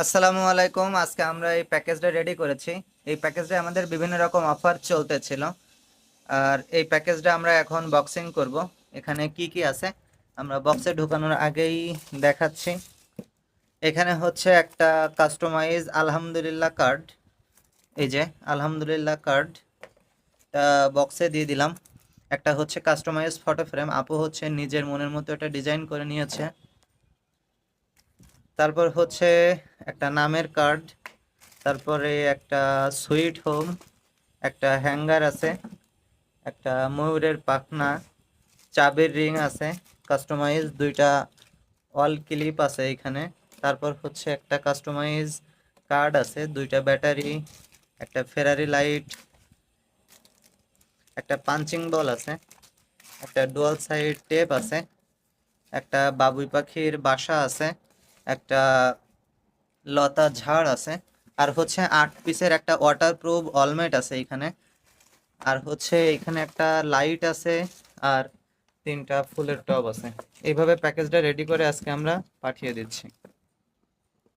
আসসালামু আলাইকুম। আজকে আমরা এই প্যাকেজটা রেডি করেছি। এই প্যাকেজটা আমাদের বিভিন্ন রকম অফার চলতেছিল, আর এই প্যাকেজটা আমরা এখন বক্সিং করব। এখানে কি কি আছে আমরা বক্সে ঢোকানোর আগেই দেখাচ্ছি। এখানে হচ্ছে একটা কাস্টমাইজ আলহামদুলিল্লাহ কার্ড। এই যে আলহামদুলিল্লাহ কার্ড বক্সে দিয়ে দিলাম। একটা হচ্ছে কাস্টমাইজ ফটো ফ্রেম, আপু হচ্ছে নিজের মনের মতো এটা ডিজাইন করে নিয়েছে। তারপর হচ্ছে একটা নামের কার্ড, তারপরে একটা সুইট হোম, একটা হ্যাঙ্গার আছে, একটা ময়ূরের পাখনা, চাবির রিং আছে কাস্টমাইজ, দুইটা ওয়াল ক্লিপ আছে এখানে। তারপর হচ্ছে একটা কাস্টমাইজ কার্ড আছে, দুইটা ব্যাটারি, একটা ফেরারি লাইট, একটা পাঞ্চিং বল আছে, একটা ডুয়াল সাইড টেপ আছে, একটা বাবুই পাখির বাসা আছে, একটা লতা ঝাড় আছে, আর হচ্ছে 8 পিসের একটা ওয়াটারপ্রুফ অলমেট আছে এখানে। আর হচ্ছে এখানে একটা লাইট আছে, আর 3টা ফুলের টব আছে। এইভাবে প্যাকেজটা রেডি করে আজকে আমরা পাঠিয়ে দিচ্ছি।